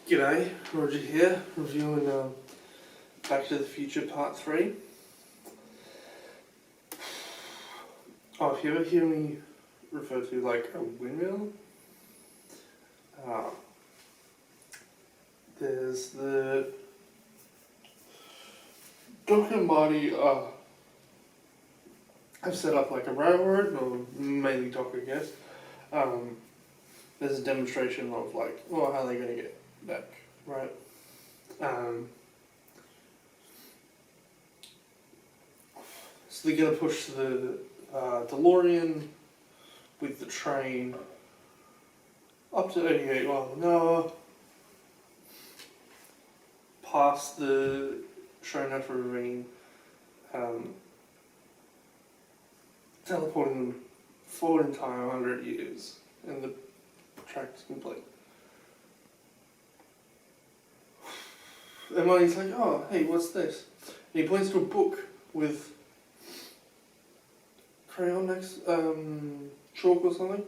G'day, Rodger here, reviewing Back to the Future Part 3. Oh, if you ever hear me refer to like a windmill, there's the Doc and Marty have set up like a railroad, or mainly Doc I guess. There's a demonstration of like, well, how they're going to get back, right? So they're going to push the DeLorean with the train up to 88 miles an hour, past the Shonuff ravine, teleporting them forward in time 100 years, and the track is complete. And Marty's like, oh, hey, what's this? And he points to a book with crayon next, chalk or something.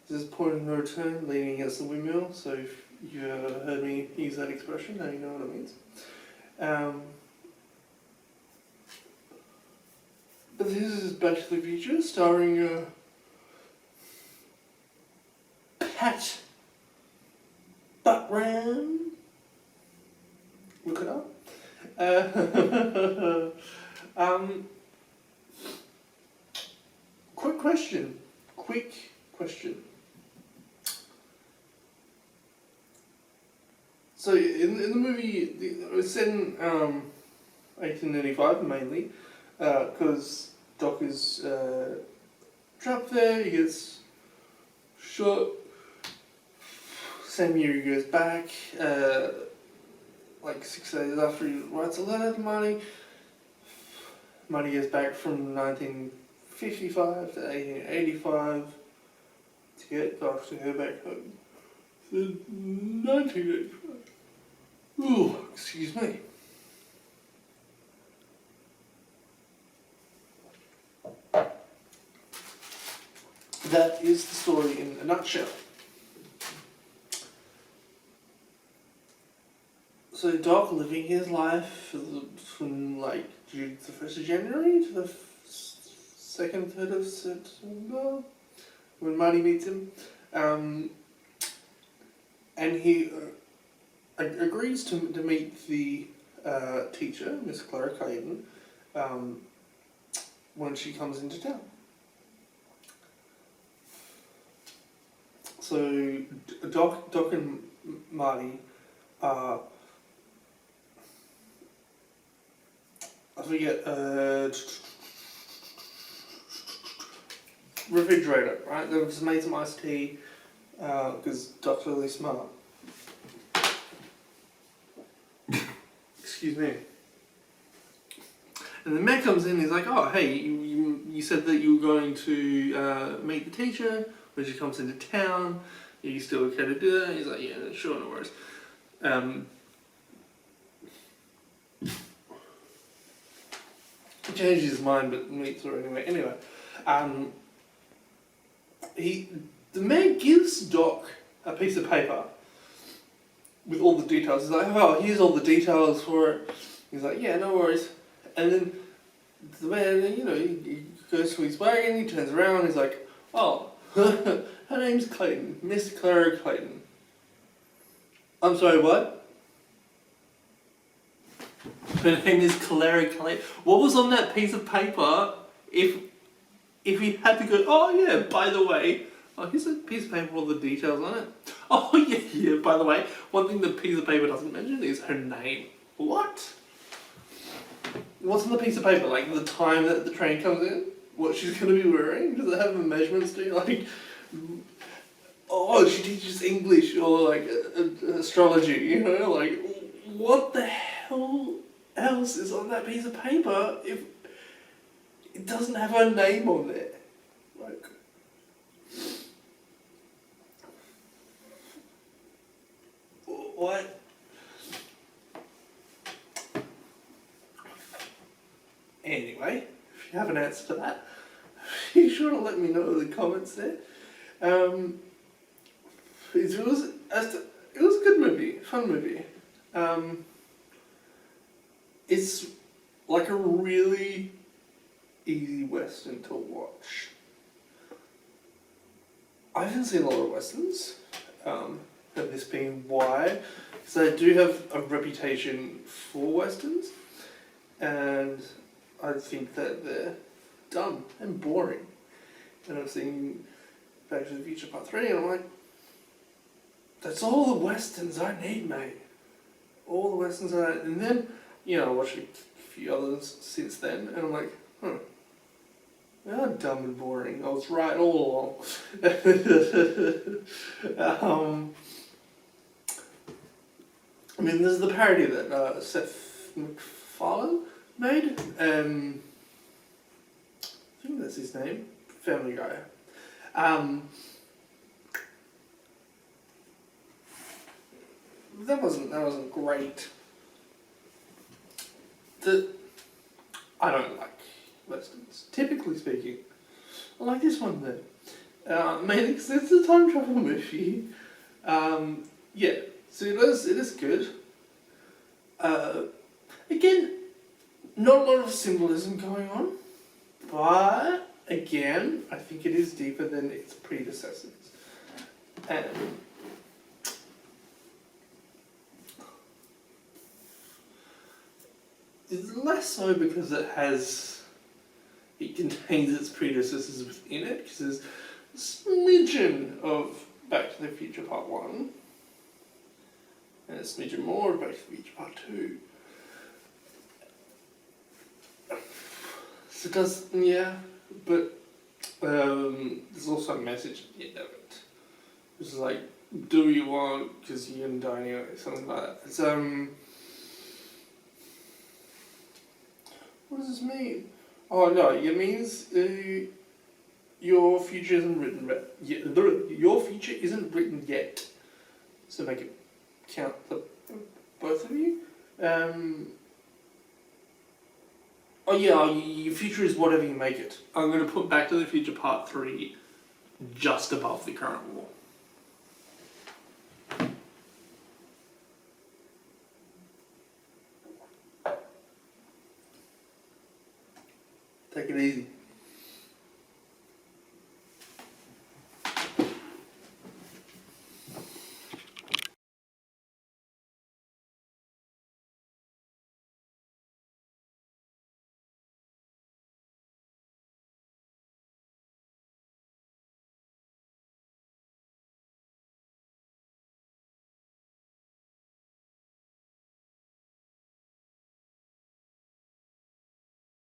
This is point of no return, leaning against the windmill. So if you heard me use that expression, now you know what it means. But this is Back to the Future, starring Pat Buttram. Look it up. Quick question. So in the movie, it's set in 1885 mainly, because Doc is trapped there. He gets shot. Same year he goes back. Like 6 days after he writes a letter to Marty. Marty goes back from 1955 to 1885 to get Doc to go back home. So 1985. Ooh, excuse me. That is the story in a nutshell. So Doc living his life from like the 1st of January to the 2nd, 3rd of September, when Marty meets him, and he agrees to meet the teacher, Miss Clara Clayton, when she comes into town. So Doc and Marty I forget, refrigerator, right? They've just made some iced tea, because Doc's really smart. Excuse me. And the man comes in, he's like, oh, hey, you said that you were going to meet the teacher when she comes into town. Are you still okay to do that? He's like, yeah, sure, no worries. He changes his mind, but meets her anyway. Anyway, the man gives Doc a piece of paper with all the details. He's like, oh, here's all the details for it. He's like, yeah, no worries. And then the man, he goes to his wagon, he turns around, he's like, oh, her name's Clayton, Miss Clara Clayton. I'm sorry, what? Her name is Clara Clayton. What was on that piece of paper if he had to go, oh yeah, by the way, oh, here's a piece of paper with all the details on it. Oh yeah, by the way, one thing the piece of paper doesn't mention is her name. What? What's on the piece of paper? Like the time that the train comes in? What she's going to be wearing? Does it have measurements to you? Like, oh, she teaches English or like astrology, like what the hell else is on that piece of paper if it doesn't have her name on there? Like, what? Anyway, if you have an answer to that, be sure to let me know in the comments there. It was a good movie, fun movie. It's like a really easy Western to watch. I haven't seen a lot of Westerns, and this being why, because I do have a reputation for Westerns, and I think that they're dumb and boring. And I've seen Back to the Future Part 3, and I'm like, that's all the Westerns I need, mate. All the Westerns I need. And then, I watched a few others since then, and I'm like, they are dumb and boring. I was right all along. There's the parody that Seth MacFarlane made. I think that's his name. Family Guy. That wasn't great. I don't like Westerns, typically speaking. I like this one though. Mainly because it's a time travel movie. Yeah, so it is good. Again, not a lot of symbolism going on, but again, I think it is deeper than its predecessors. And it's less so because it contains its predecessors within it, because there's a smidgen of Back to the Future Part 1, and a smidgen more of Back to the Future Part 2. So it does, yeah, but there's also a message at the end of it, which is like, do you want, because you're going to die anyway, something like that. It's, what does this mean? Oh no, it means your future isn't written yet. Your future isn't written yet. So make it count for both of you. Oh yeah, your future is whatever you make it. I'm going to put Back to the Future Part 3 just above the current war. Take it easy.